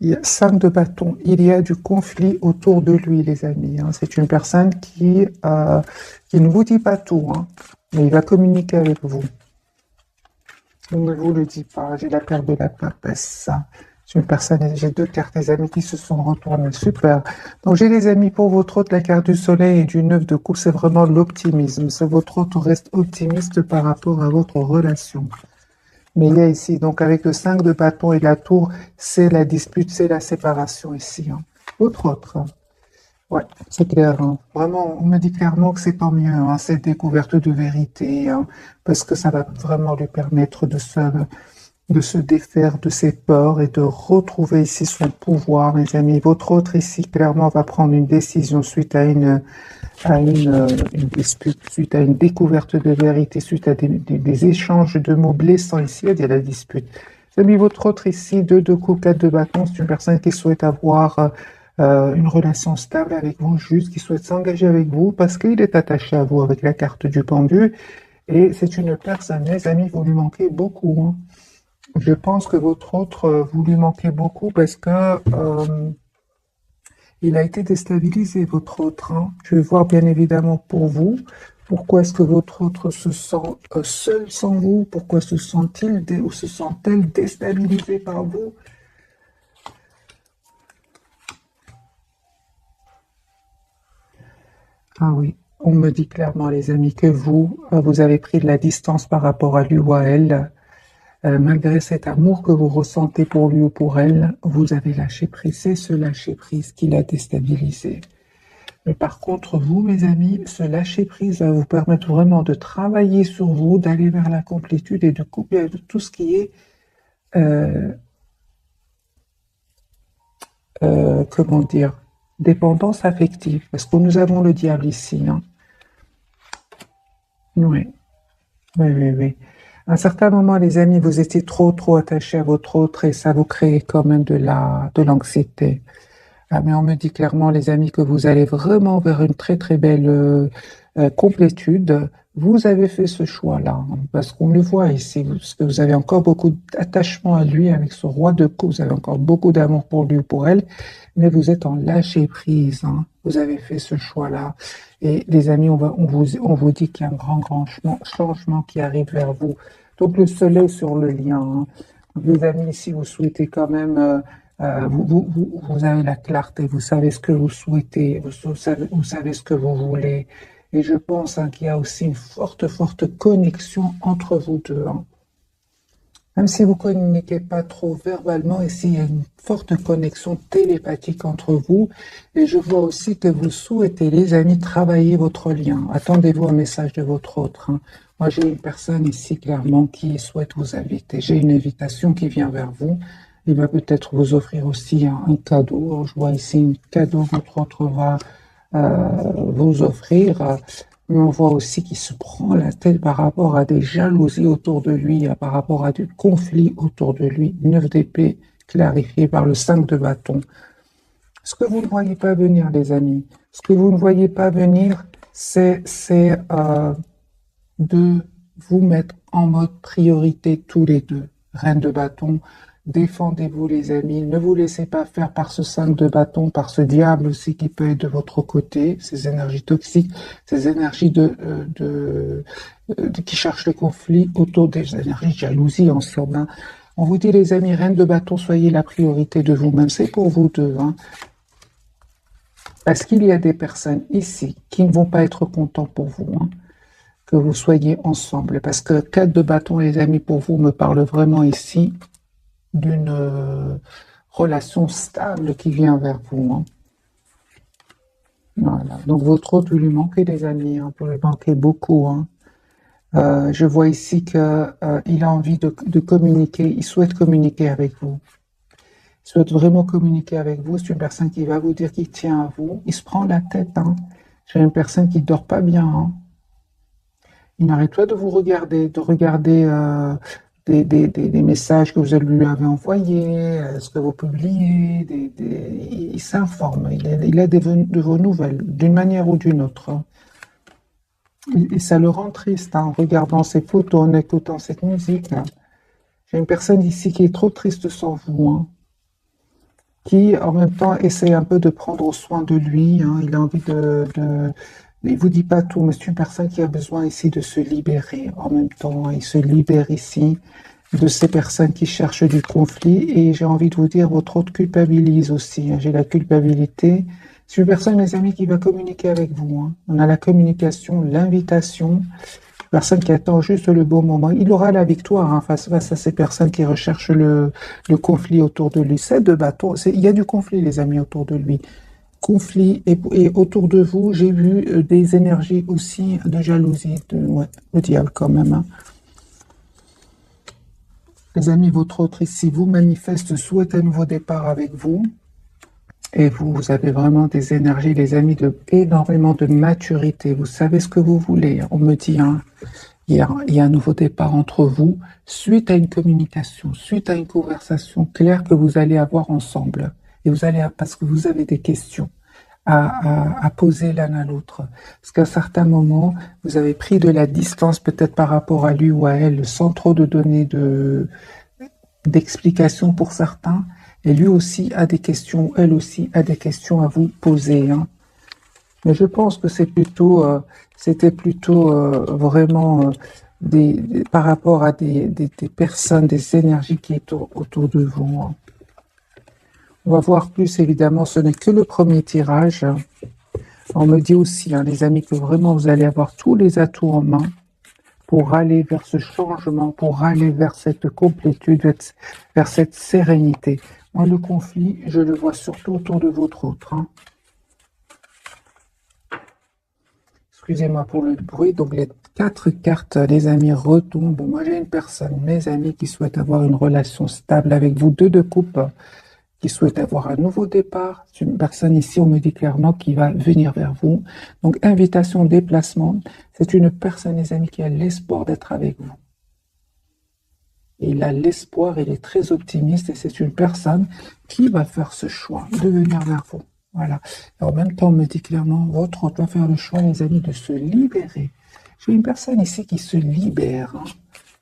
Il y a 5 de bâton. Il y a du conflit autour de lui, les amis, hein. C'est une personne qui ne vous dit pas tout, hein, mais il va communiquer avec vous. Il ne vous le dit pas. J'ai la carte de la papesse. C'est une personne, j'ai deux cartes, les amis, qui se sont retournées. Super. Donc, j'ai les amis pour votre hôte, la carte du soleil et du 9 de coupe, c'est vraiment l'optimisme. C'est votre hôte reste optimiste par rapport à votre relation. Mais il y a ici, donc avec le 5 de bâton et la tour, c'est la dispute, c'est la séparation ici, hein. Autre autre, hein. Ouais, c'est clair, hein. Vraiment, on me dit clairement que c'est tant mieux, hein, cette découverte de vérité, hein, parce que ça va vraiment lui permettre de se défaire de ses peurs et de retrouver ici son pouvoir, mes amis. Votre autre ici, clairement, va prendre une décision suite à une dispute, suite à une découverte de vérité, suite à des échanges de mots blessants ici, il y a la dispute. Mes amis, votre autre ici, deux de coups, quatre de bâton, c'est une personne qui souhaite avoir une relation stable avec vous, juste, qui souhaite s'engager avec vous parce qu'il est attaché à vous avec la carte du pendu. Et c'est une personne, mes amis, vous lui manquez beaucoup, hein. Je pense que votre autre, vous lui manquez beaucoup parce que il a été déstabilisé, votre autre, hein. Je vais voir bien évidemment pour vous. Pourquoi est-ce que votre autre se sent seul sans vous? Pourquoi se sent-il ou se sent-elle déstabilisée par vous? Ah oui, on me dit clairement, les amis, que vous, vous avez pris de la distance par rapport à lui ou à elle. Malgré cet amour que vous ressentez pour lui ou pour elle, vous avez lâché prise. C'est ce lâcher prise qui l'a déstabilisé. Mais par contre, vous, mes amis, ce lâcher prise va vous permettre vraiment de travailler sur vous, d'aller vers la complétude et de couper de tout ce qui est, euh, comment dire, dépendance affective. Parce que nous avons le diable ici, hein. Oui, oui, oui, oui. À un certain moment, les amis, vous étiez trop attachés à votre autre et ça vous crée quand même de l'anxiété. Ah, mais on me dit clairement, les amis, que vous allez vraiment vers une très belle complétude. Vous avez fait ce choix-là, hein, parce qu'on le voit ici, parce que vous avez encore beaucoup d'attachement à lui avec ce roi de coups, vous avez encore beaucoup d'amour pour lui ou pour elle, mais vous êtes en lâcher prise, hein. Vous avez fait ce choix-là. Et les amis, on vous dit qu'il y a un grand changement qui arrive vers vous. Donc le soleil sur le lien, hein. Les amis, si vous souhaitez quand même vous avez la clarté, vous savez ce que vous souhaitez, vous savez ce que vous voulez. Et je pense, hein, qu'il y a aussi une forte connexion entre vous deux, hein. Même si vous ne communiquez pas trop verbalement, ici, il y a une forte connexion télépathique entre vous. Et je vois aussi que vous souhaitez, les amis, travailler votre lien. Attendez-vous un message de votre autre, hein. Moi, j'ai une personne ici, clairement, qui souhaite vous inviter. J'ai une invitation qui vient vers vous. Il va peut-être vous offrir aussi un cadeau. Je vois ici un cadeau que votre autre va vous offrir. Mais on voit aussi qu'il se prend la tête par rapport à des jalousies autour de lui, par rapport à du conflit autour de lui. 9 d'épée clarifié par le 5 de bâton. Ce que vous ne voyez pas venir, les amis, ce que vous ne voyez pas venir, c'est de vous mettre en mode priorité tous les deux. Reine de bâton, défendez-vous, les amis. Ne vous laissez pas faire par ce 5 de bâton, par ce diable aussi qui peut être de votre côté, ces énergies toxiques, ces énergies qui cherchent le conflit autour des énergies de jalousie en somme, hein. On vous dit, les amis, reine de bâton, soyez la priorité de vous-même. C'est pour vous deux, hein. Parce qu'il y a des personnes ici qui ne vont pas être contents pour vous, hein, que vous soyez ensemble. Parce que 4 de bâton, les amis, pour vous, me parle vraiment ici d'une relation stable qui vient vers vous, hein. Voilà. Donc, votre autre, vous lui manquez, les amis, hein, vous lui manquez beaucoup, hein. Je vois ici qu'il a envie de communiquer, il souhaite communiquer avec vous. Il souhaite vraiment communiquer avec vous. C'est une personne qui va vous dire qu'il tient à vous. Il se prend la tête, hein. C'est une personne qui ne dort pas bien, hein. Il n'arrête pas de vous regarder, de regarder des messages que vous lui avez envoyés, ce que vous publiez, il s'informe, il a de vos nouvelles, d'une manière ou d'une autre, hein. Et ça le rend triste, hein, en regardant ces photos, en écoutant cette musique, hein. J'ai une personne ici qui est trop triste sans vous, hein. qui, en même temps, essaie un peu de prendre soin de lui, hein. Il a envie il vous dit pas tout, mais c'est une personne qui a besoin ici de se libérer en même temps. Il se libère ici de ces personnes qui cherchent du conflit. Et j'ai envie de vous dire, votre autre culpabilise aussi, hein. J'ai la culpabilité. C'est une personne, mes amis, qui va communiquer avec vous, hein. On a la communication, l'invitation. Personne qui attend juste le bon moment. Il aura la victoire, hein, face à ces personnes qui recherchent le conflit autour de lui. C'est de bâton. Il y a du conflit, les amis, autour de lui. Conflit et autour de vous, j'ai vu des énergies aussi de jalousie, ouais, le diable quand même, hein. Les amis, votre autre ici vous manifeste, souhaite un nouveau départ avec vous. Et vous avez vraiment des énergies, les amis, énormément de maturité. Vous savez ce que vous voulez. On me dit, hein, il y a un nouveau départ entre vous, suite à une communication, suite à une conversation claire que vous allez avoir ensemble. Et vous allez, parce que vous avez des questions à poser l'un à l'autre. Parce qu'à certains moments, vous avez pris de la distance peut-être par rapport à lui ou à elle, sans trop de donner d'explications pour certains. Et lui aussi a des questions, elle aussi a des questions à vous poser, hein. Mais je pense que c'était plutôt vraiment par rapport à des personnes, des énergies qui sont autour de vous, hein. On va voir plus, évidemment, ce n'est que le premier tirage. On me dit aussi, hein, les amis, que vraiment vous allez avoir tous les atouts en main pour aller vers ce changement, pour aller vers cette complétude, vers cette sérénité. Moi, le conflit, je le vois surtout autour de votre autre, hein. Excusez-moi pour le bruit. Donc, les 4 cartes, les amis, retombent. Moi, j'ai une personne, mes amis, qui souhaite avoir une relation stable avec vous. 2 de coupe, qui souhaite avoir un nouveau départ. C'est une personne ici, on me dit clairement, qui va venir vers vous. Donc, invitation, déplacement. C'est une personne, les amis, qui a l'espoir d'être avec vous. Il a l'espoir, il est très optimiste et c'est une personne qui va faire ce choix de venir vers vous. Voilà. Et en même temps, on me dit clairement, votre autre va faire le choix, les amis, de se libérer. J'ai une personne ici qui se libère, hein,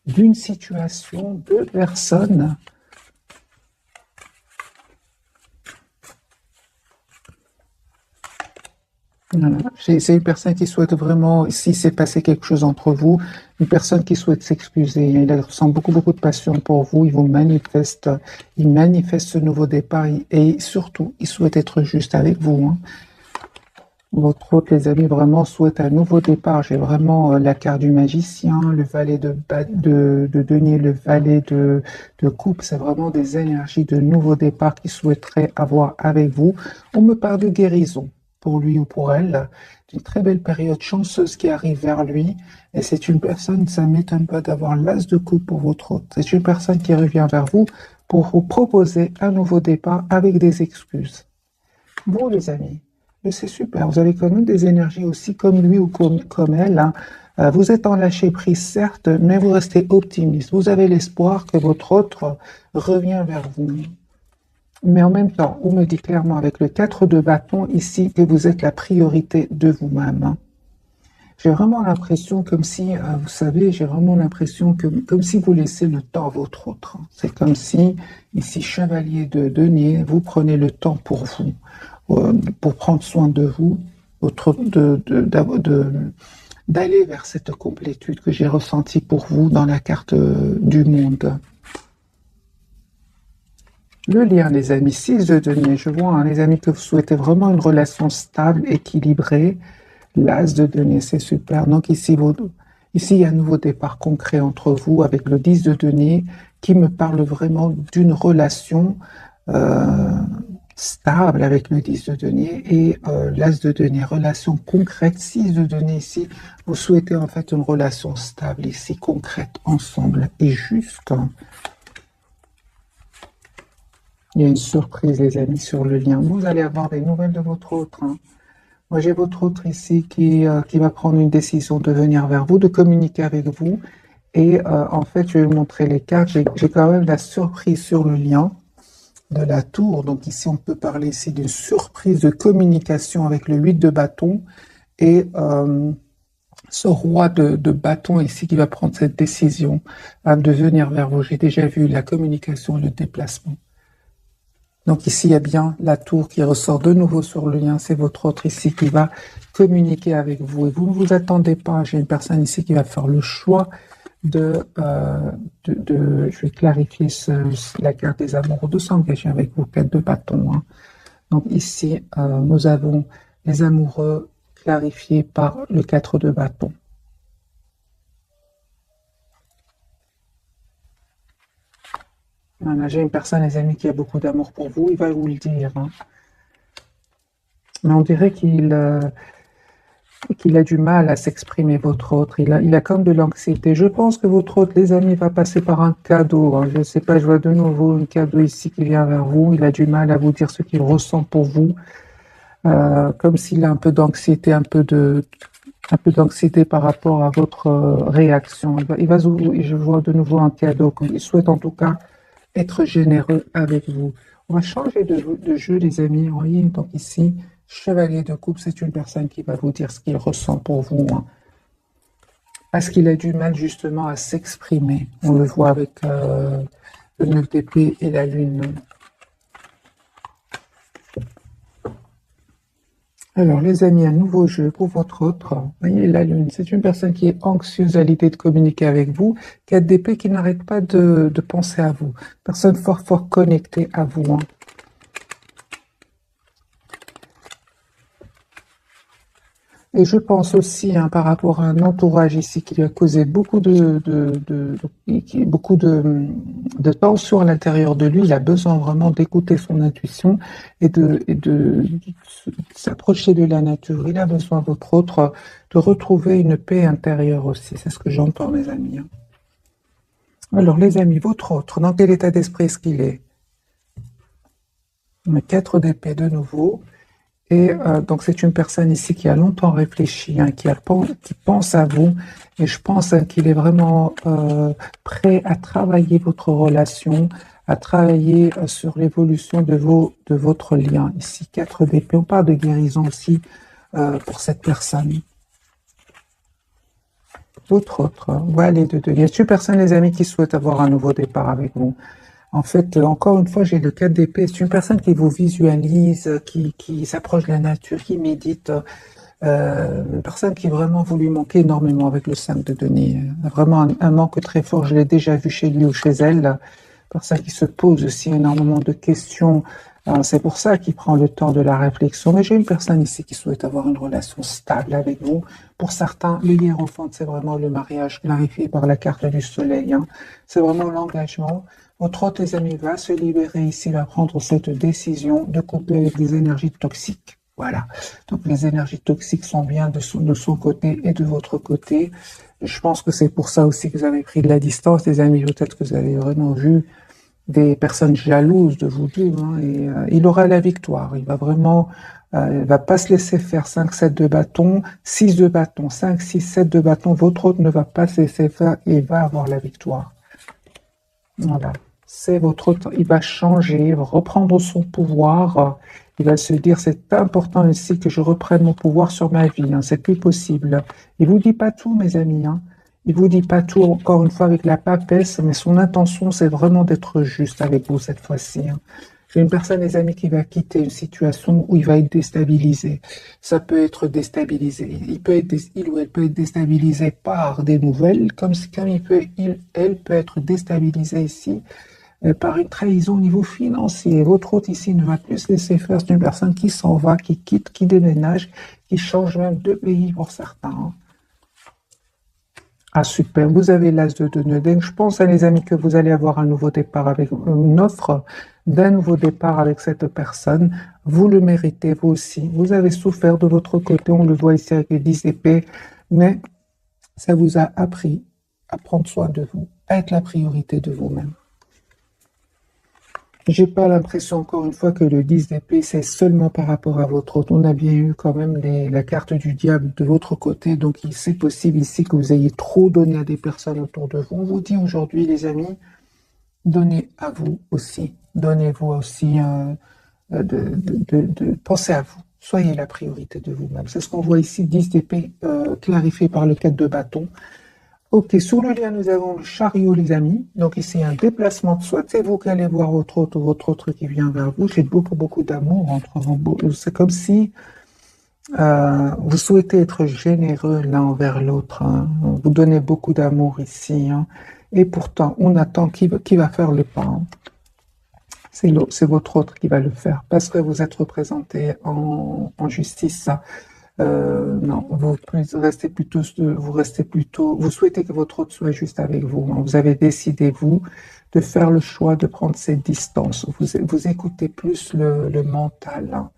d'une situation, de personnes. Voilà. C'est une personne qui souhaite vraiment, si s'est passé quelque chose entre vous, une personne qui souhaite s'excuser. Il ressent beaucoup de passion pour vous. Il manifeste ce nouveau départ et surtout, il souhaite être juste avec vous, hein. Votre autre, les amis, vraiment souhaite un nouveau départ. J'ai vraiment la carte du magicien, le valet de denier, le valet de coupe. C'est vraiment des énergies de nouveau départ qu'il souhaiterait avoir avec vous. On me parle de guérison pour lui ou pour elle, d'une très belle période chanceuse qui arrive vers lui. Et c'est une personne, ça ne m'étonne pas d'avoir l'as de coupe pour votre autre. C'est une personne qui revient vers vous pour vous proposer un nouveau départ avec des excuses. Bon, les amis, c'est super. Vous avez quand même des énergies aussi comme lui ou comme elle, hein. Vous êtes en lâcher prise, certes, mais vous restez optimiste. Vous avez l'espoir que votre autre revient vers vous. Mais en même temps, on me dit clairement avec le 4 de bâton ici que vous êtes la priorité de vous-même, hein. J'ai vraiment l'impression comme si, vous savez, j'ai vraiment l'impression comme si vous laissez le temps à votre autre, hein. C'est comme si, ici, chevalier de denier, vous prenez le temps pour vous, pour prendre soin de vous, d'aller vers cette complétude que j'ai ressentie pour vous dans la carte du monde. Le lien, les amis, 6 de denier. Je vois, hein, les amis, que vous souhaitez vraiment une relation stable, équilibrée. L'as de denier, c'est super. Donc ici, il y a un nouveau départ concret entre vous avec le 10 de denier qui me parle vraiment d'une relation stable avec le 10 de denier et l'as de denier, relation concrète. 6 de denier ici, vous souhaitez en fait une relation stable ici, concrète, ensemble et juste. Il y a une surprise, les amis, sur le lien. Vous allez avoir des nouvelles de votre autre, hein. Moi, j'ai votre autre ici qui va prendre une décision de venir vers vous, de communiquer avec vous. Et en fait, je vais vous montrer les cartes. J'ai quand même la surprise sur le lien de la tour. Donc ici, on peut parler ici d'une surprise de communication avec le 8 de bâton. Et ce roi de bâton ici qui va prendre cette décision de venir vers vous. J'ai déjà vu la communication, le déplacement. Donc ici, il y a bien la tour qui ressort de nouveau sur le lien. C'est votre autre ici qui va communiquer avec vous. Et vous ne vous attendez pas. J'ai une personne ici qui va faire le choix je vais clarifier la carte des amoureux, de s'engager avec vous, 4 de bâton. Hein. Donc ici, nous avons les amoureux clarifiés par le 4 de bâton. Voilà, j'ai une personne, les amis, qui a beaucoup d'amour pour vous, il va vous le dire. Hein. Mais on dirait qu'il a du mal à s'exprimer, votre autre. Il a comme de l'anxiété. Je pense que votre autre, les amis, va passer par un cadeau. Hein. Je ne sais pas, je vois de nouveau un cadeau ici qui vient vers vous. Il a du mal à vous dire ce qu'il ressent pour vous. Comme s'il a un peu d'anxiété, un peu d'anxiété par rapport à votre réaction. Je vois de nouveau un cadeau. Il souhaite en tout cas être généreux avec vous. On va changer de jeu, les amis. Vous voyez, donc ici, chevalier de coupe, c'est une personne qui va vous dire ce qu'il ressent pour vous. Hein. Parce qu'il a du mal justement à s'exprimer. On le voit avec le 9 d'épée et la lune. Alors, les amis, un nouveau jeu pour votre autre. Vous voyez, la lune, c'est une personne qui est anxieuse à l'idée de communiquer avec vous, qui a d'épée qui n'arrête pas de penser à vous. Personne fort connectée à vous. Hein. Et je pense aussi, hein, par rapport à un entourage ici qui lui a causé beaucoup de tension à l'intérieur de lui, il a besoin vraiment d'écouter son intuition et de s'approcher de la nature. Il a besoin, votre autre, de retrouver une paix intérieure aussi. C'est ce que j'entends, mes amis. Hein. Alors, les amis, votre autre, dans quel état d'esprit est-ce qu'il est? 4 d'épée de nouveau. Et donc c'est une personne ici qui a longtemps réfléchi, hein, qui pense à vous, et je pense hein, qu'il est vraiment prêt à travailler votre relation, à travailler sur l'évolution de votre lien. Ici, 4 d'épée, on parle de guérison aussi pour cette personne. Votre autre, voilà, il y a une personne, les amis, qui souhaite avoir un nouveau départ avec vous. En fait, encore une fois, j'ai le 4 d'épée. C'est une personne qui vous visualise, qui s'approche de la nature, qui médite. Une personne qui vraiment vous lui manquez énormément avec le 5 de denier. Vraiment un manque très fort. Je l'ai déjà vu chez lui ou chez elle. Personne qui se pose aussi énormément de questions. C'est pour ça qu'il prend le temps de la réflexion. Mais j'ai une personne ici qui souhaite avoir une relation stable avec vous. Pour certains, le hiérophante, c'est vraiment le mariage clarifié par la carte du soleil. Hein. C'est vraiment l'engagement. Votre autre, les amis, va se libérer ici, va prendre cette décision de couper avec des énergies toxiques. Voilà. Donc, les énergies toxiques sont bien de son côté et de votre côté. Je pense que c'est pour ça aussi que vous avez pris de la distance, les amis. Peut-être que vous avez vraiment vu des personnes jalouses de vous deux. Hein, et il aura la victoire. Il va vraiment... il va pas se laisser faire 5, 7 de bâton, 6 de bâton, 5, 6, 7 de bâton. Votre autre ne va pas se laisser faire et il va avoir la victoire. Voilà, c'est votre temps. Il va changer, il va reprendre son pouvoir. Il va se dire, c'est important ici que je reprenne mon pouvoir sur ma vie. Hein, c'est plus possible. Il vous dit pas tout, mes amis. Hein. Il vous dit pas tout, encore une fois, avec la papesse, mais son intention, c'est vraiment d'être juste avec vous cette fois-ci. Hein. J'ai une personne, les amis, qui va quitter une situation où il va être déstabilisé. Ça peut être déstabilisé. Il ou elle peut être déstabilisé par des nouvelles, comme elle peut être déstabilisée ici par une trahison au niveau financier. Votre autre ici ne va plus se laisser faire. C'est une personne qui s'en va, qui quitte, qui déménage, qui change même de pays pour certains. Hein. Ah super, vous avez l'as de nœuds. Donc, je pense, à les amis, que vous allez avoir un nouveau départ avec une offre d'un nouveau départ avec cette personne. Vous le méritez, vous aussi. Vous avez souffert de votre côté, on le voit ici avec les 10 épées, mais ça vous a appris à prendre soin de vous, à être la priorité de vous-même. J'ai pas l'impression, encore une fois, que le 10 d'épée, c'est seulement par rapport à votre autre. On a bien eu quand même la carte du diable de votre côté, donc c'est possible ici que vous ayez trop donné à des personnes autour de vous. On vous dit aujourd'hui, les amis, donnez à vous aussi. Donnez-vous aussi, pensez à vous. Soyez la priorité de vous-même. C'est ce qu'on voit ici, 10 d'épée clarifié par le 4 de bâton. Ok, sur le lien, nous avons le chariot, les amis. Donc ici, un déplacement. Soit c'est vous qui allez voir votre autre ou votre autre qui vient vers vous. J'ai beaucoup, beaucoup d'amour entre vous. C'est comme si vous souhaitez être généreux l'un envers l'autre, hein. Vous donnez beaucoup d'amour ici, hein. Et pourtant, on attend qui va faire le pas, hein. C'est votre autre qui va le faire parce que vous êtes représenté en justice. Non, vous souhaitez que votre autre soit juste avec vous, hein. Vous avez décidé, vous, de faire le choix de prendre cette distance. Vous écoutez plus le mental, hein,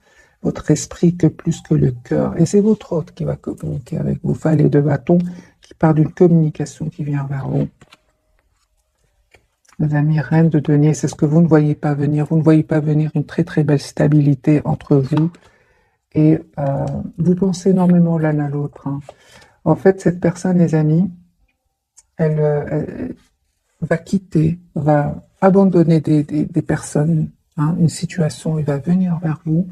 votre esprit que plus que le cœur. Et c'est votre autre qui va communiquer avec vous. Valet de bâton qui part d'une communication qui vient vers vous. Les amis, reine de denier, c'est ce que vous ne voyez pas venir. Vous ne voyez pas venir une très très belle stabilité entre vous et vous pensez énormément l'un à l'autre, hein. En fait, cette personne, les amis, elle va quitter, va abandonner des personnes, hein, une situation, il va venir vers vous.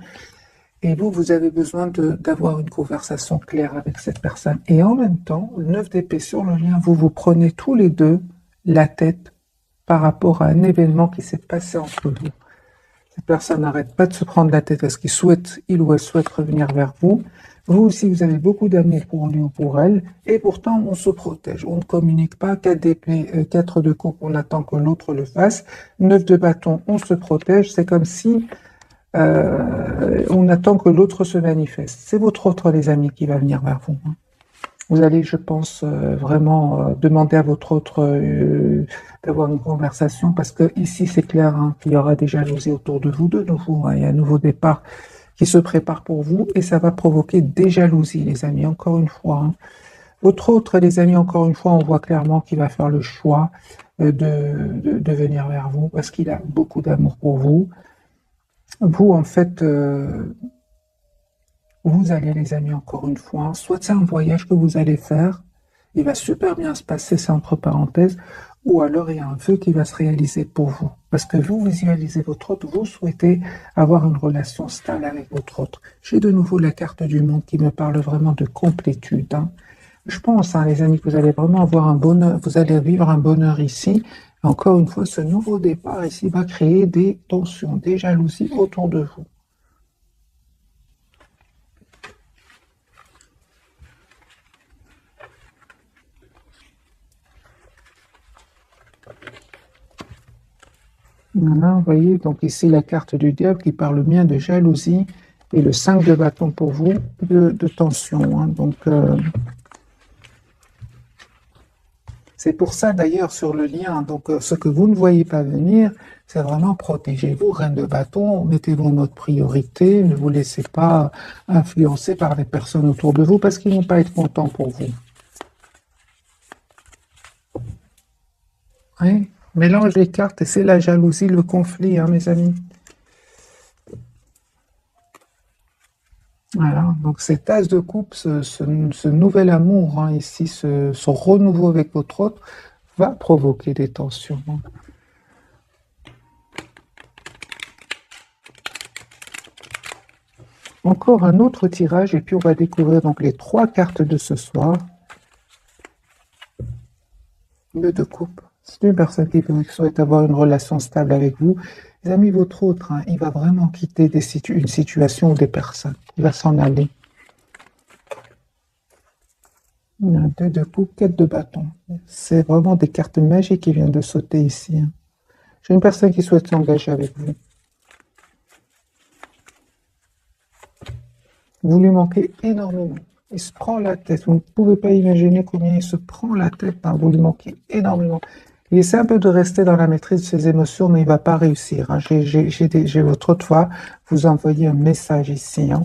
Et vous avez besoin d'avoir une conversation claire avec cette personne. Et en même temps, le 9 d'épée sur le lien, vous prenez tous les deux la tête par rapport à un événement qui s'est passé entre vous. Cette personne n'arrête pas de se prendre la tête parce il ou elle souhaite revenir vers vous. Vous aussi, vous avez beaucoup d'amour pour lui ou pour elle. Et pourtant, on se protège. On ne communique pas. 4 d'épée, 4 de coupe, on attend que l'autre le fasse. 9 de bâton, on se protège. C'est comme si on attend que l'autre se manifeste. C'est votre autre, les amis, qui va venir vers vous, hein. Vous allez, je pense, vraiment demander à votre autre d'avoir une conversation parce que ici, c'est clair, hein, qu'il y aura des jalousies autour de vous de nouveau, hein. Il y a un nouveau départ qui se prépare pour vous et ça va provoquer des jalousies, les amis, encore une fois, hein. Votre autre, les amis, encore une fois, on voit clairement qu'il va faire le choix de venir vers vous parce qu'il a beaucoup d'amour pour vous. Vous, en fait, vous allez, les amis, encore une fois, soit c'est un voyage que vous allez faire, il va super bien se passer, c'est entre parenthèses, ou alors il y a un vœu qui va se réaliser pour vous. Parce que vous visualisez votre autre, vous souhaitez avoir une relation stable avec votre autre. J'ai de nouveau la carte du monde qui me parle vraiment de complétude, hein. Je pense, hein, les amis, que vous allez vraiment avoir un bonheur, vous allez vivre un bonheur ici. Et encore une fois, ce nouveau départ ici va créer des tensions, des jalousies autour de vous. Voilà, vous voyez, donc ici la carte du diable qui parle bien de jalousie et le 5 de bâton pour vous, de tension, hein. Donc, c'est pour ça d'ailleurs sur le lien, donc ce que vous ne voyez pas venir, c'est vraiment protégez-vous, reine de bâton, mettez-vous en mode priorité, ne vous laissez pas influencer par les personnes autour de vous parce qu'ils ne vont pas être contents pour vous. Oui, mélange les cartes et c'est la jalousie, le conflit, hein, mes amis. Voilà, donc cet as de coupe, ce nouvel amour, hein, ici, ce renouveau avec votre autre, va provoquer des tensions, hein. Encore un autre tirage et puis on va découvrir donc les 3 cartes de ce soir. Le de coupe. C'est une personne qui souhaite avoir une relation stable avec vous. Les amis, votre autre, hein, il va vraiment quitter une situation ou des personnes. Il va s'en aller. 2 de coupe, 4 de bâton. C'est vraiment des cartes magiques qui viennent de sauter ici, hein. J'ai une personne qui souhaite s'engager avec vous. Vous lui manquez énormément. Il se prend la tête. Vous ne pouvez pas imaginer combien il se prend la tête, hein. Vous lui manquez énormément. Il essaie un peu de rester dans la maîtrise de ses émotions, mais il ne va pas réussir, hein. J'ai votre autre fois vous envoyer un message ici, hein.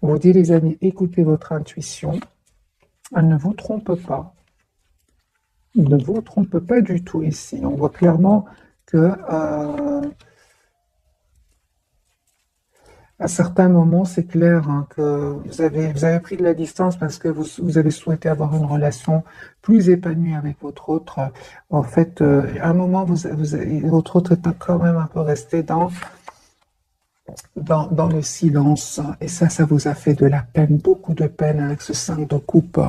On vous dit, les amis, écoutez votre intuition. Elle ne vous trompe pas. Elle ne vous trompe pas du tout ici. On voit clairement que à certains moments, c'est clair, hein, que vous avez pris de la distance parce que vous avez souhaité avoir une relation plus épanouie avec votre autre. En fait, à un moment, votre autre est quand même un peu resté dans le silence. Et ça vous a fait de la peine, beaucoup de peine avec ce 5 de coupe.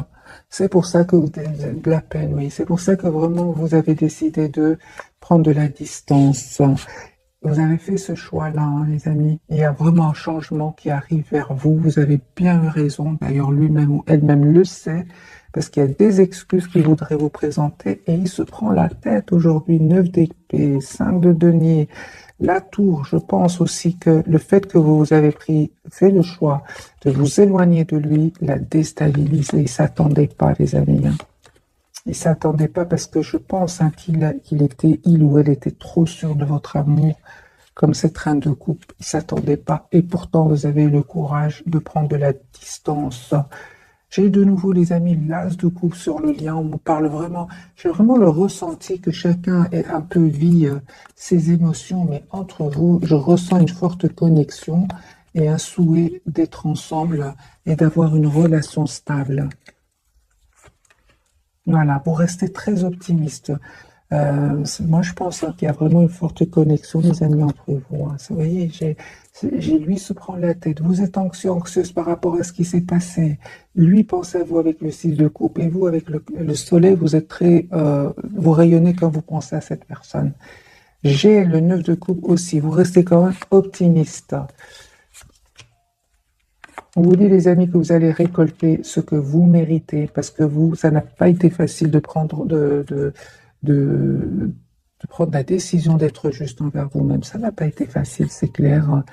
C'est pour ça que vous avez de la peine, oui. C'est pour ça que vraiment vous avez décidé de prendre de la distance. Vous avez fait ce choix-là, hein, les amis. Il y a vraiment un changement qui arrive vers vous. Vous avez bien eu raison. D'ailleurs, lui-même ou elle-même le sait, parce qu'il y a des excuses qu'il voudrait vous présenter et il se prend la tête aujourd'hui. 9 d'épée, 5 de denier, la tour. Je pense aussi que le fait que vous avez fait le choix de vous éloigner de lui, l'a déstabilisé. Il ne s'attendait pas, les amis, hein. Il s'attendait pas parce que je pense hein, il ou elle était trop sûr de votre amour, comme cette reine de coupe. Il s'attendait pas. Et pourtant, vous avez eu le courage de prendre de la distance. J'ai de nouveau, les amis, l'as de coupe sur le lien. On me parle vraiment. J'ai vraiment le ressenti que chacun est un peu vit ses émotions, mais entre vous, je ressens une forte connexion et un souhait d'être ensemble et d'avoir une relation stable. Voilà, vous restez très optimiste. Moi, je pense hein, qu'il y a vraiment une forte connexion, les amis, entre vous. Hein. Vous voyez, lui se prend la tête. Vous êtes anxieuse par rapport à ce qui s'est passé. Lui pense à vous avec le 6 de coupe et vous avec le soleil, vous êtes vous rayonnez quand vous pensez à cette personne. J'ai le 9 de coupe aussi. Vous restez quand même optimiste. On vous dit, les amis, que vous allez récolter ce que vous méritez, parce que ça n'a pas été facile de prendre, de prendre la décision d'être juste envers vous-même. Ça n'a pas été facile, c'est clair.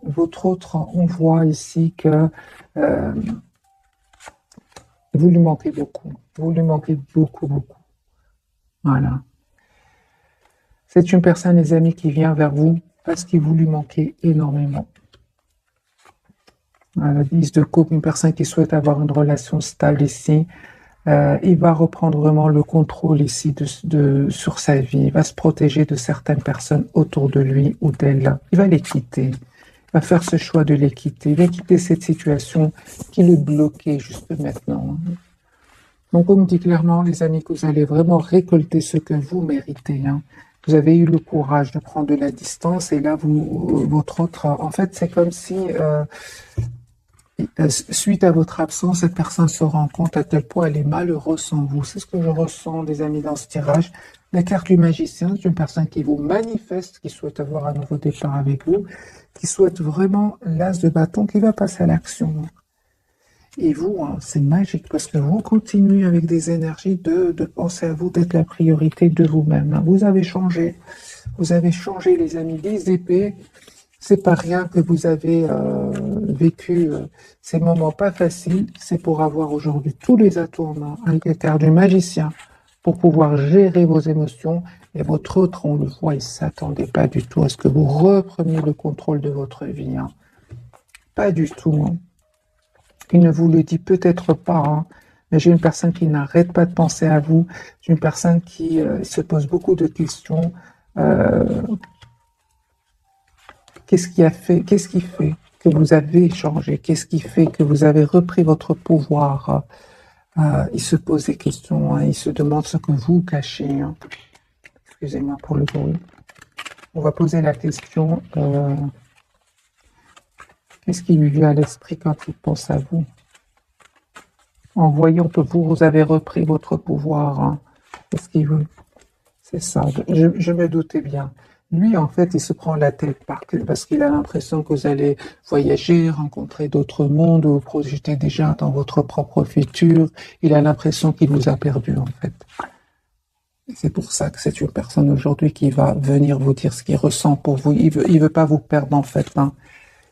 Votre autre, on voit ici que vous lui manquez beaucoup. Vous lui manquez beaucoup, beaucoup. Voilà. C'est une personne, les amis, qui vient vers vous parce qu'il vous lui manquez énormément. La 10 de coupe, une personne qui souhaite avoir une relation stable ici, il va reprendre vraiment le contrôle ici sur sa vie. Il va se protéger de certaines personnes autour de lui ou d'elle. Il va les quitter. Il va faire ce choix de les quitter. Il va quitter cette situation qui le bloquait juste maintenant. Donc, on me dit clairement, les amis, que vous allez vraiment récolter ce que vous méritez. Hein. Vous avez eu le courage de prendre de la distance et là, votre autre... En fait, c'est comme si... suite à votre absence, cette personne se rend compte à quel point elle est malheureuse sans vous. C'est ce que je ressens, des amis, dans ce tirage. La carte du magicien, c'est une personne qui vous manifeste, qui souhaite avoir un nouveau départ avec vous, qui souhaite vraiment l'as de bâton, qui va passer à l'action. Et vous, hein, c'est magique, parce que vous continuez avec des énergies de penser à vous, d'être la priorité de vous-même. Hein. Vous avez changé, les amis, des épées. C'est pas rien que vous avez vécu ces moments pas faciles. C'est pour avoir aujourd'hui tous les atouts en main, avec la carte du magicien, pour pouvoir gérer vos émotions. Et votre autre, on le voit, il ne s'attendait pas du tout à ce que vous repreniez le contrôle de votre vie. Hein. Pas du tout. Hein. Il ne vous le dit peut-être pas, hein, mais j'ai une personne qui n'arrête pas de penser à vous. J'ai une personne qui se pose beaucoup de questions. Qu'est-ce qui fait que vous avez changé? Qu'est-ce qui fait que vous avez repris votre pouvoir? Il se pose des questions, hein, il se demande ce que vous cachez. Hein. Excusez-moi pour le bruit. On va poser la question, qu'est-ce qui lui vient à l'esprit quand il pense à vous? En voyant que vous avez repris votre pouvoir, hein. Qu'est-ce qu'il veut? C'est ça, je me doutais bien. Lui, en fait, il se prend la tête parce qu'il a l'impression que vous allez voyager, rencontrer d'autres mondes, vous projeter déjà dans votre propre futur. Il a l'impression qu'il vous a perdu, en fait. C'est pour ça que c'est une personne aujourd'hui qui va venir vous dire ce qu'il ressent pour vous. Il veut pas vous perdre, en fait. Hein.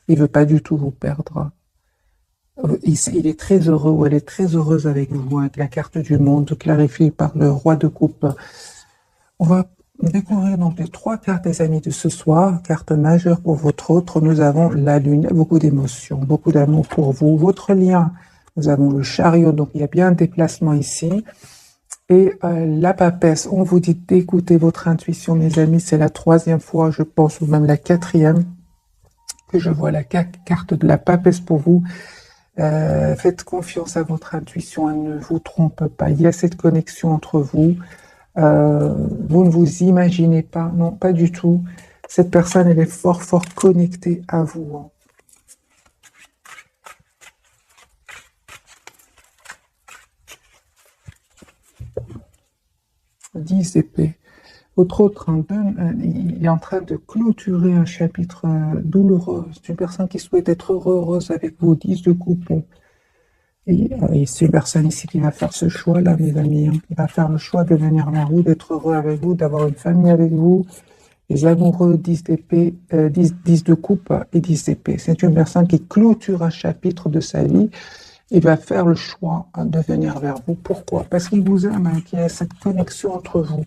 Il veut pas du tout vous perdre. Il est très heureux ou elle est très heureuse avec vous, avec la carte du monde clarifiée par le roi de coupe. On va découvrir donc les 3 cartes, des amis, de ce soir. Carte majeure pour votre autre, nous avons la lune. Il y a beaucoup d'émotions, beaucoup d'amour pour vous. Votre lien, nous avons le chariot, donc il y a bien un déplacement ici. Et la papesse, on vous dit d'écouter votre intuition, mes amis. C'est la 3e fois, je pense, ou même la 4e, que je vois la carte de la papesse pour vous. Faites confiance à votre intuition, elle ne vous trompe pas. Il y a cette connexion entre vous. Vous ne vous imaginez pas, non, pas du tout. Cette personne, elle est fort, fort connectée à vous. Hein. 10 d'épée. Votre autre, il est en train de clôturer un chapitre douloureux. C'est une personne qui souhaite être heureuse avec vous, 10 de coupe. Et c'est une personne ici qui va faire ce choix-là, mes amis. Hein. Il va faire le choix de venir vers vous, d'être heureux avec vous, d'avoir une famille avec vous. Les amoureux, 10 d'épée, 10 de coupe et 10 d'épée. C'est une personne qui clôture un chapitre de sa vie et va faire le choix de venir vers vous. Pourquoi? Parce qu'il vous aime, hein, qu'il y a cette connexion entre vous.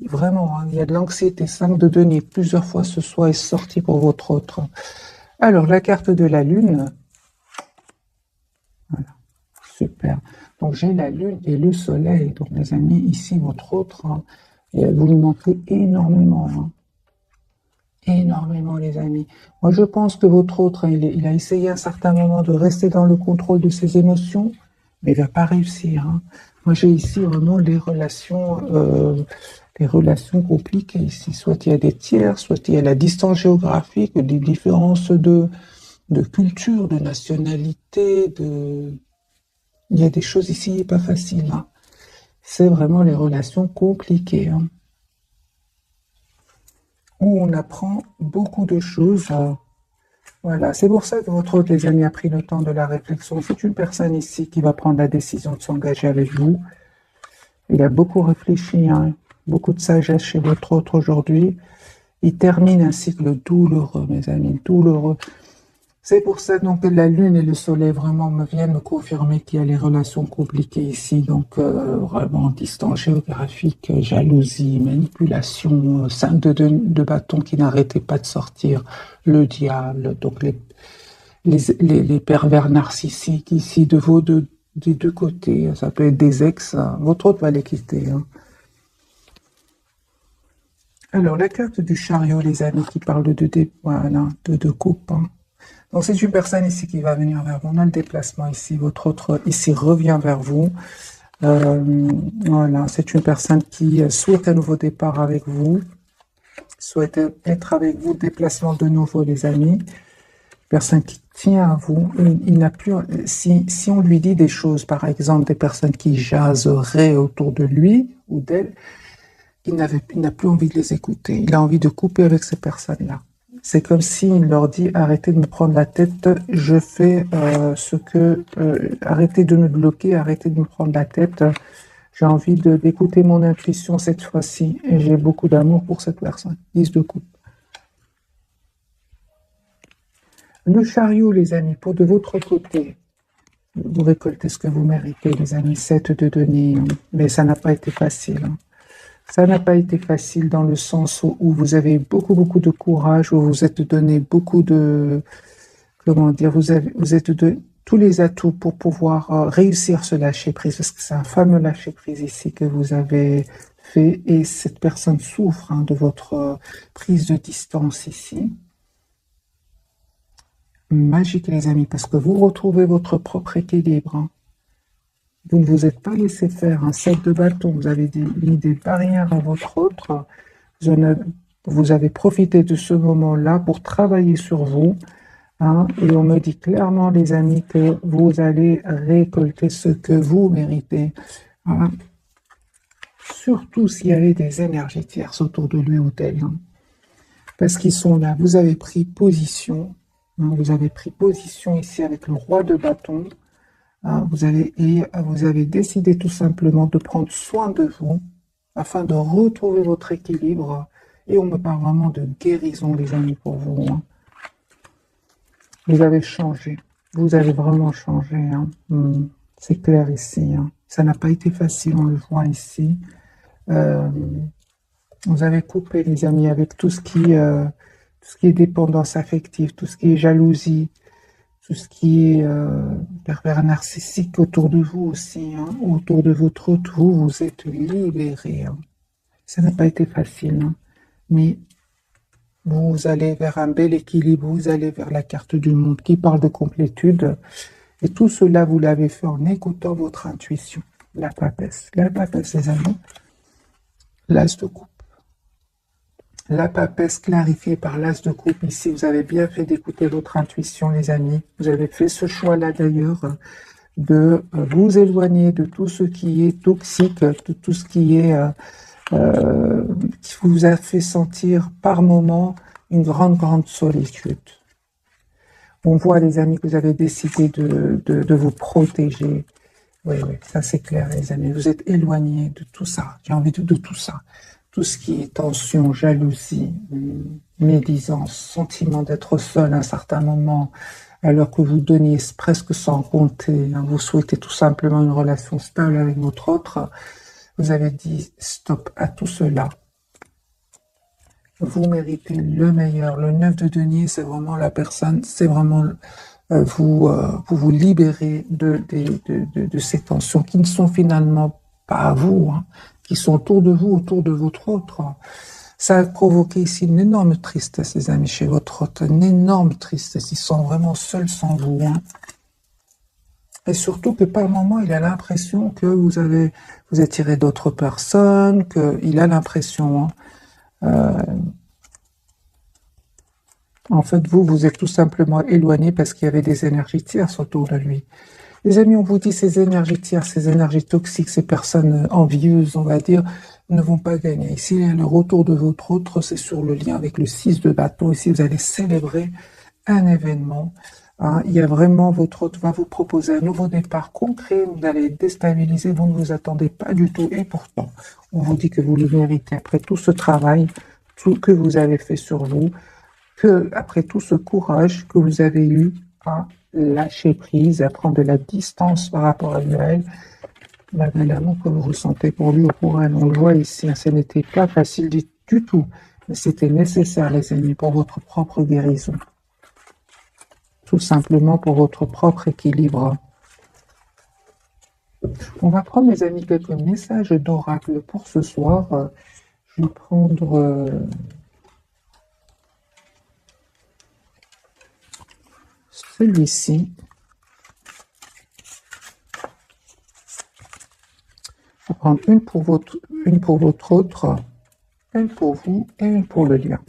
Vraiment, hein, il y a de l'anxiété. 5 de denier, plusieurs fois ce soir est sorti pour votre autre. Alors, la carte de la lune. Voilà, super. Donc, j'ai la lune et le soleil. Donc, les amis, ici, votre autre, hein, vous lui manquez énormément. Hein. Énormément, les amis. Moi, je pense que votre autre, hein, il a essayé à un certain moment de rester dans le contrôle de ses émotions, mais il va pas réussir. Hein. Moi, j'ai ici vraiment les relations compliquées ici. Soit il y a des tiers, soit il y a la distance géographique, des différences de culture, de nationalité, il y a des choses ici pas faciles. Hein. C'est vraiment les relations compliquées. Hein. Où on apprend beaucoup de choses. Voilà, c'est pour ça que votre hôte, les amis, a pris le temps de la réflexion. C'est une personne ici qui va prendre la décision de s'engager avec vous. Il a beaucoup réfléchi, hein, beaucoup de sagesse chez votre hôte aujourd'hui. Il termine un cycle douloureux, mes amis, douloureux. C'est pour ça donc que la lune et le soleil vraiment me viennent me confirmer qu'il y a les relations compliquées ici. Donc vraiment distance géographique, jalousie, manipulation, 5 de bâton qui n'arrêtait pas de sortir, le diable, donc les pervers narcissiques ici des deux côtés. Ça peut être des ex, votre autre va les quitter. Hein. Alors la carte du chariot, les amis, qui parle de coupe. Hein. Donc c'est une personne ici qui va venir vers vous. On a le déplacement ici. Votre autre ici revient vers vous. Voilà, c'est une personne qui souhaite un nouveau départ avec vous. Souhaite être avec vous. Déplacement de nouveau, les amis. Personne qui tient à vous. Il n'a plus. Si on lui dit des choses, par exemple, des personnes qui jaseraient autour de lui ou d'elle, il n'a plus envie de les écouter. Il a envie de couper avec ces personnes-là. C'est comme s'il leur dit arrêtez de me prendre la tête, je fais arrêtez de me bloquer, arrêtez de me prendre la tête. J'ai envie d'écouter mon intuition cette fois-ci et j'ai beaucoup d'amour pour cette personne. 10 de coupe. Le chariot, les amis, pour de votre côté, vous récoltez ce que vous méritez, les amis. 7 de denier, mais ça n'a pas été facile. Hein. Ça n'a pas été facile dans le sens où vous avez beaucoup de courage, où vous êtes donné beaucoup de, comment dire, vous êtes de tous les atouts pour pouvoir réussir ce lâcher prise, parce que c'est un fameux lâcher prise ici que vous avez fait, et cette personne souffre de votre prise de distance ici. Magique, les amis, parce que vous retrouvez votre propre équilibre. Hein. Vous ne vous êtes pas laissé faire un 7 de bâton, vous avez mis des barrières à votre autre, vous avez profité de ce moment-là pour travailler sur vous, hein, et on me dit clairement, les amis, que vous allez récolter ce que vous méritez. Hein. Surtout s'il y avait des énergies tierces autour de lui ou d'elle, hein, parce qu'ils sont là, vous avez pris position, hein, vous avez pris position ici avec le roi de bâton. Vous avez décidé tout simplement de prendre soin de vous afin de retrouver votre équilibre. Et on me parle vraiment de guérison, les amis, pour vous. Hein. Vous avez changé. Vous avez vraiment changé. Hein. C'est clair ici. Hein. Ça n'a pas été facile, on le voit ici. Vous avez coupé, les amis, avec tout ce qui est dépendance affective, tout ce qui est jalousie, tout ce qui est pervers narcissique autour de vous aussi, hein, autour de votre autre, vous êtes libéré. Hein. Ça n'a pas été facile, hein, mais vous allez vers un bel équilibre, vous allez vers la carte du monde qui parle de complétude, et tout cela, vous l'avez fait en écoutant votre intuition. La papesse, les amis, l'as de coupe. La papesse clarifiée par l'as de coupe ici. Vous avez bien fait d'écouter votre intuition, les amis. Vous avez fait ce choix-là, d'ailleurs, de vous éloigner de tout ce qui est toxique, de tout ce qui est qui vous a fait sentir par moments une grande solitude. On voit, les amis, que vous avez décidé de vous protéger. Oui, ça c'est clair, les amis. Vous êtes éloignés de tout ça. J'ai envie de tout ça. Tout ce qui est tension, jalousie, médisance, sentiment d'être seul à un certain moment, alors que vous donniez presque sans compter. Hein. Vous souhaitez tout simplement une relation stable avec votre autre. Vous avez dit stop à tout cela. Vous méritez le meilleur. Le 9 de denier, c'est vraiment la personne, c'est vraiment vous libérer de ces tensions qui ne sont finalement pas à vous, hein, qui sont autour de vous, autour de votre autre. Ça a provoqué ici une énorme tristesse, les amis, chez votre autre, une énorme tristesse. Ils sont vraiment seuls sans vous. Hein. Et surtout que par moment, il a l'impression que vous attirez d'autres personnes, qu'il a l'impression... Hein, en fait, vous êtes tout simplement éloigné parce qu'il y avait des énergies tierces autour de lui. Les amis, on vous dit, ces énergies tierces, ces énergies toxiques, ces personnes envieuses, on va dire, ne vont pas gagner. Ici, le retour de votre autre, c'est sur le lien avec le 6 de bâton. Ici, vous allez célébrer un événement. Hein, il y a vraiment, votre autre va vous proposer un nouveau départ concret. Vous allez être déstabiliser, vous ne vous attendez pas du tout. Et pourtant, on vous dit que vous le méritez. Après tout ce travail, tout que vous avez fait sur vous, que après tout ce courage que vous avez eu à lâcher prise, à prendre de la distance par rapport à elle, malgré l'amour que vous ressentez pour lui ou pour elle, on le voit ici, hein, ce n'était pas facile du tout, mais c'était nécessaire, les amis, pour votre propre guérison. Tout simplement pour votre propre équilibre. On va prendre, les amis, quelques messages d'oracle pour ce soir. Je vais prendre... celui-ci. On va prendre une pour votre autre, une pour vous et une pour le lien.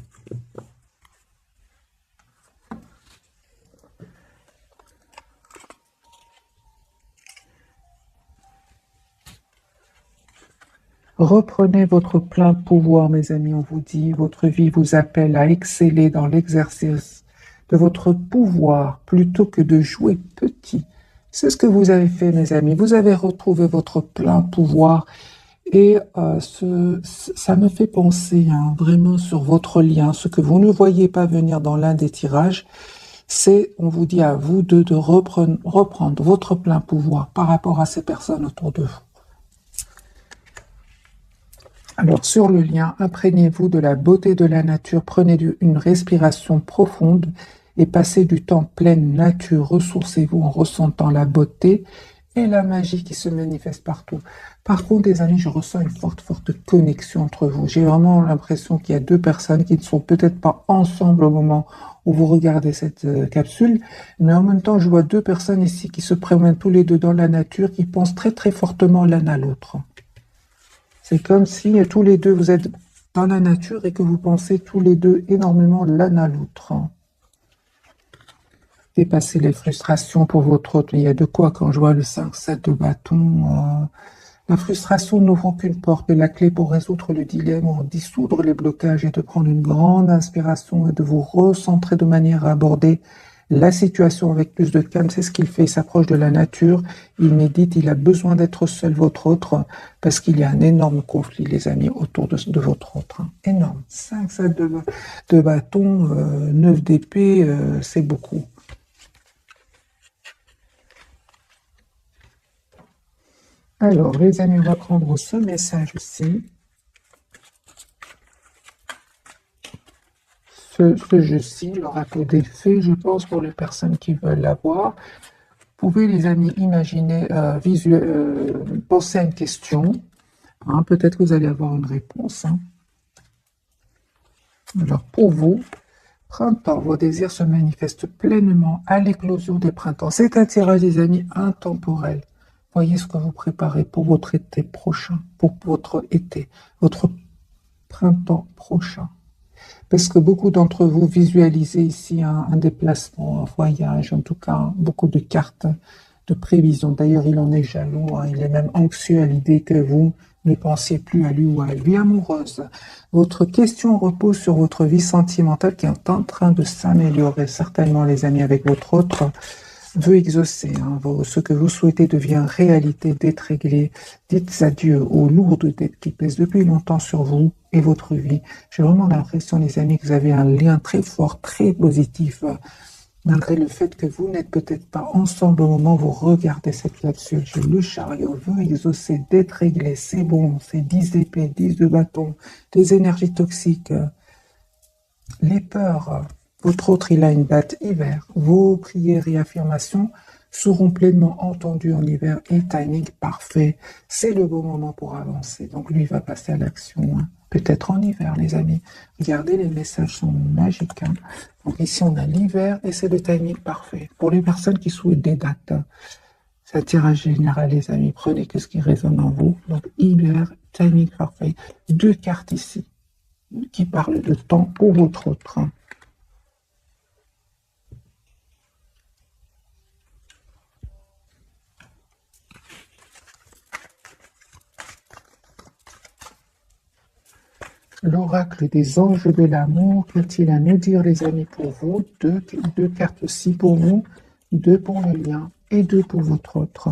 Reprenez votre plein pouvoir, mes amis, on vous dit. Votre vie vous appelle à exceller dans l'exercice de votre pouvoir plutôt que de jouer petit. C'est ce que vous avez fait, mes amis. Vous avez retrouvé votre plein pouvoir et ça me fait penser hein, vraiment sur votre lien. Ce que vous ne voyez pas venir dans l'un des tirages, c'est, on vous dit à vous de reprendre votre plein pouvoir par rapport à ces personnes autour de vous. Alors, sur le lien, imprégnez-vous de la beauté de la nature, prenez une respiration profonde et passez du temps pleine nature, ressourcez-vous en ressentant la beauté et la magie qui se manifeste partout. Par contre, les amis, je ressens une forte connexion entre vous. J'ai vraiment l'impression qu'il y a deux personnes qui ne sont peut-être pas ensemble au moment où vous regardez cette capsule, mais en même temps, je vois deux personnes ici qui se promènent tous les deux dans la nature, qui pensent très fortement l'un à l'autre. C'est comme si tous les deux, vous êtes dans la nature et que vous pensez tous les deux énormément l'un à l'autre. Dépasser les frustrations pour votre autre. Il y a de quoi quand je vois le 5-7 de bâton. La frustration n'ouvre qu'une porte et la clé pour résoudre le dilemme ou dissoudre les blocages est de prendre une grande inspiration et de vous recentrer de manière à aborder la situation avec plus de calme. C'est ce qu'il fait, il s'approche de la nature, il médite, il a besoin d'être seul, votre autre, parce qu'il y a un énorme conflit, les amis, autour de votre autre. Hein. Énorme. 5-7 de bâton, 9 d'épée, c'est beaucoup. Alors, les amis, on va prendre ce message ici. Ce jeu-ci, l'oracle des fées, je pense, pour les personnes qui veulent l'avoir. Vous pouvez, les amis, imaginer, penser à une question. Hein, peut-être que vous allez avoir une réponse. Hein. Alors, pour vous, printemps, vos désirs se manifestent pleinement à l'éclosion des printemps. C'est un tirage, les amis, intemporel. Voyez ce que vous préparez pour votre été prochain, pour votre été, votre printemps prochain. Parce que beaucoup d'entre vous visualisez ici un déplacement, un voyage, en tout cas beaucoup de cartes de prévision. D'ailleurs, il en est jaloux, hein, il est même anxieux à l'idée que vous Ne pensez plus à lui ou à elle. Vie amoureuse. Votre question repose sur votre vie sentimentale qui est en train de s'améliorer. Certainement, les amis, avec votre autre veut exaucer. Ce que vous souhaitez devient réalité, d'être réglé. Dites adieu aux lourdes dettes qui pèsent depuis longtemps sur vous et votre vie. J'ai vraiment l'impression, les amis, que vous avez un lien très fort, très positif, malgré le fait que vous n'êtes peut-être pas ensemble au moment où vous regardez cette capsule. Le chariot veut exaucer, d'être réglé, c'est bon, c'est 10 d'épée, 10 de bâton, des énergies toxiques, les peurs. Votre autre, il a une date hiver. Vos prières et affirmations seront pleinement entendues en hiver et timing parfait. C'est le bon moment pour avancer. Donc lui, il va passer à l'action. Peut-être en hiver, les amis. Regardez, les messages sont magiques. Donc ici, on a l'hiver et c'est le timing parfait. Pour les personnes qui souhaitent des dates, c'est un tirage général, les amis. Prenez que ce qui résonne en vous. Donc hiver, timing parfait. 2 cartes ici qui parlent de temps pour votre autre. L'oracle des anges de l'amour, qu'a-t-il à nous dire, les amis, pour vous? Deux cartes aussi pour vous, 2 pour le lien et 2 pour votre autre.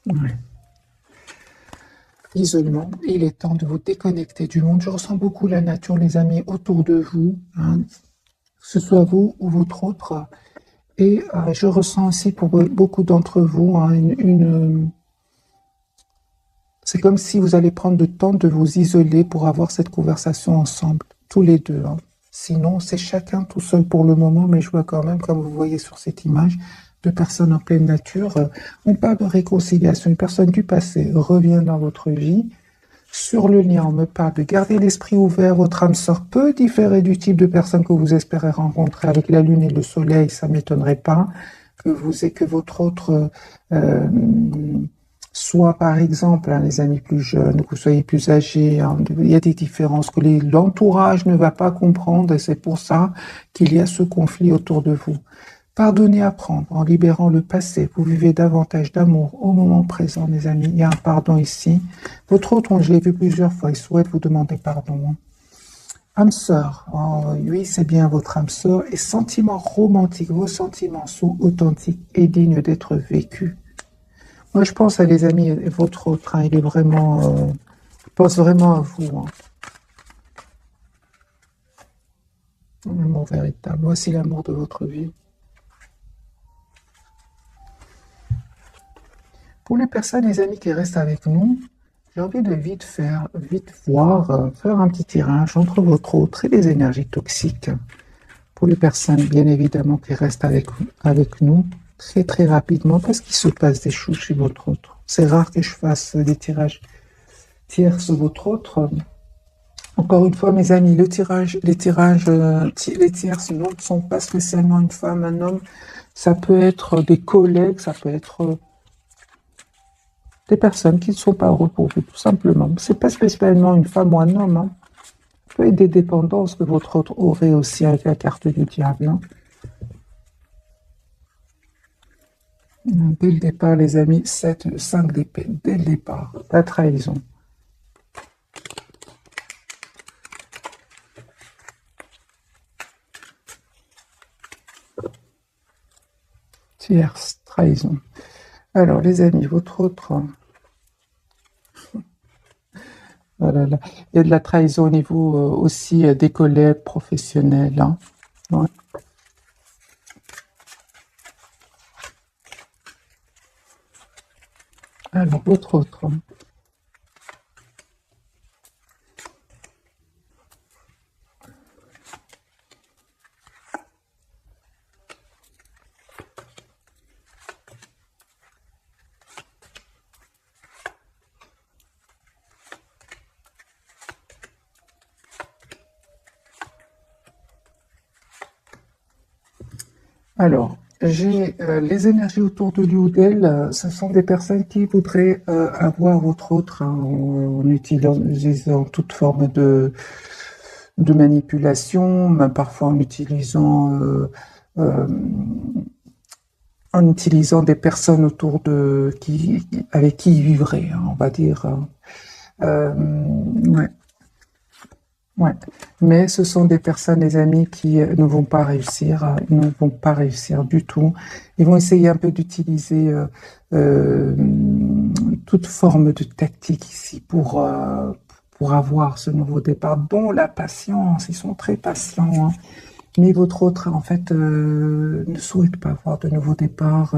Ouais. Isolement, il est temps de vous déconnecter du monde. Je ressens beaucoup la nature, les amis, autour de vous, que ce soit vous ou votre autre. Et je ressens aussi pour beaucoup d'entre vous c'est comme si vous allez prendre le temps de vous isoler pour avoir cette conversation ensemble, tous les deux. Sinon, c'est chacun tout seul pour le moment, mais je vois quand même, comme vous voyez sur cette image, 2 personnes en pleine nature. On parle de réconciliation. Une personne du passé revient dans votre vie. Sur le lien, on me parle de garder l'esprit ouvert. Votre âme sœur peut différer du type de personne que vous espérez rencontrer. Avec la lune et le soleil, ça ne m'étonnerait pas que votre autre soit, par exemple, les amis plus jeunes, que vous soyez plus âgés. Il y a des différences que l'entourage ne va pas comprendre et c'est pour ça qu'il y a ce conflit autour de vous. Pardonnez, apprendre, en libérant le passé. Vous vivez davantage d'amour au moment présent, mes amis. Il y a un pardon ici. Votre autre, je l'ai vu plusieurs fois, il souhaite vous demander pardon. Âme sœur, oui, c'est bien votre âme sœur. Et sentiments romantiques, vos sentiments sont authentiques et dignes d'être vécus. Moi, je pense à les amis, votre autre, il est vraiment, je pense vraiment à vous. L'amour véritable. Voici l'amour de votre vie. Pour les personnes, les amis qui restent avec nous, j'ai envie de vite voir, faire un petit tirage entre votre autre et les énergies toxiques. Pour les personnes, bien évidemment, qui restent avec nous, très très rapidement, parce qu'il se passe des choses chez votre autre. C'est rare que je fasse des tirages tiers sur votre autre. Encore une fois, mes amis, les tiers ne sont pas spécialement une femme, un homme. Ça peut être des collègues, ça peut être des personnes qui ne sont pas heureux pour vous, tout simplement. C'est pas spécialement une femme ou un homme. Ça peut être des dépendances que votre autre aurait aussi avec la carte du diable. Dès le départ, les amis, 5 d'épée, dès le départ, la trahison. Tierce, trahison. Alors, les amis, votre autre... Oh là là. Il y a de la trahison au niveau aussi des collègues professionnels. Ouais. Alors, votre autre... Alors, j'ai les énergies autour de lui ou d'elle, ce sont des personnes qui voudraient avoir votre autre en utilisant toute forme de manipulation, même parfois en utilisant en utilisant des personnes autour de avec qui il vivrait, hein, on va dire. Ouais, ouais. Mais ce sont des personnes, des amis qui ne vont pas réussir, ils ne vont pas réussir du tout. Ils vont essayer un peu d'utiliser euh, toute forme de tactique ici pour avoir ce nouveau départ, dont la patience. Ils sont très patients, hein. Mais votre autre, en fait, ne souhaite pas avoir de nouveau départ.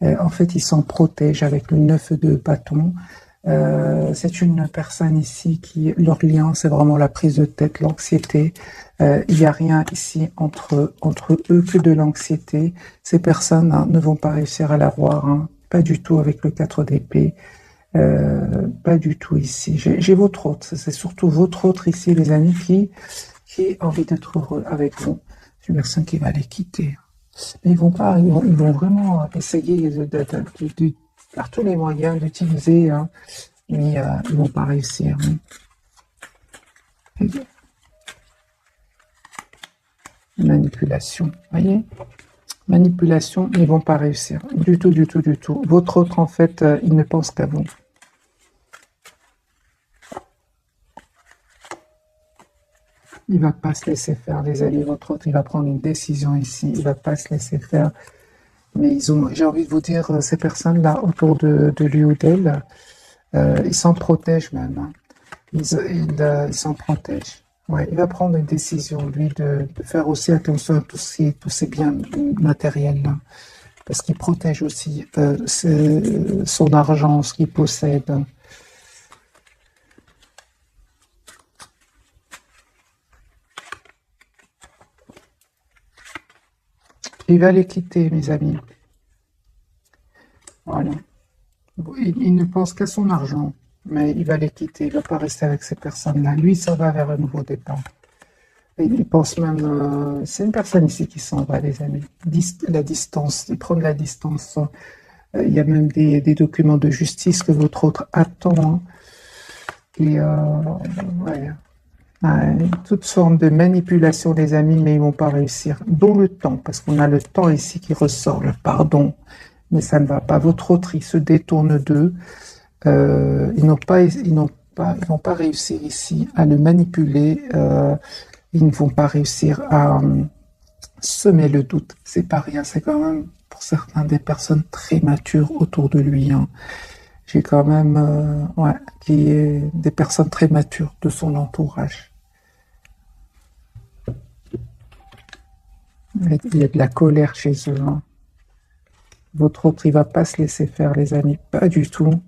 En fait, il s'en protège avec le 9 de bâton. C'est une personne ici qui, leur lien, c'est vraiment la prise de tête, l'anxiété. Il n'y a rien ici entre eux que de l'anxiété. Ces personnes, hein, ne vont pas réussir à l'avoir, hein. Pas du tout avec le 4 d'épée. Pas du tout ici. J'ai votre autre. C'est surtout votre autre ici, les amis, qui a envie d'être heureux avec vous. C'est une personne qui va les quitter. Mais ils vont pas, ils vont vraiment essayer par tous les moyens d'utiliser, hein, mais ils vont pas réussir, hein. Manipulation, voyez? Manipulation, ils vont pas réussir. Du tout, du tout, du tout. Votre autre, en fait, il ne pense qu'à vous. Il va pas se laisser faire, les amis. Votre autre, il va prendre une décision ici. Il va pas se laisser faire. Mais j'ai envie de vous dire, ces personnes-là autour de lui ou d'elle, ils s'en protègent même, hein. Ils s'en protègent. Ouais, il va prendre une décision, lui, de faire aussi attention à tous ces biens matériels-là. Parce qu'il protège aussi son argent, ce qu'il possède. Il va les quitter, mes amis. Voilà. Il ne pense qu'à son argent, mais il va les quitter. Il ne va pas rester avec ces personnes-là. Lui, ça va vers un nouveau départ. Et il pense même... c'est une personne ici qui s'en va, les amis. La distance, il prend de la distance. Il y a même des documents de justice que votre autre attend, hein. Et ouais. Ouais, toute forme de manipulation, les amis, mais ils vont pas réussir. Dont le temps, parce qu'on a le temps ici qui ressort, le pardon. Mais ça ne va pas. Votre autre, il se détourne d'eux. Ils vont pas réussir ici à le manipuler. Ils ne vont pas réussir à semer le doute. C'est pas rien. C'est quand même, pour certains, des personnes très matures autour de lui, hein. J'ai quand même, ouais, des personnes très matures de son entourage. Il y a de la colère chez eux, hein. Votre autre, il va pas se laisser faire, les amis, pas du tout.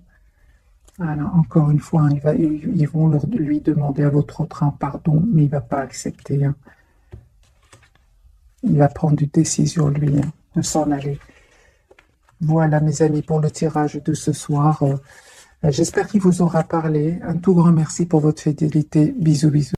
Alors, encore une fois, hein, ils vont lui demander à votre autre un pardon, mais il va pas accepter, hein. Il va prendre une décision, lui, hein, de s'en aller. Voilà, mes amis, pour le tirage de ce soir. J'espère qu'il vous aura parlé. Un tout grand merci pour votre fidélité. Bisous, bisous.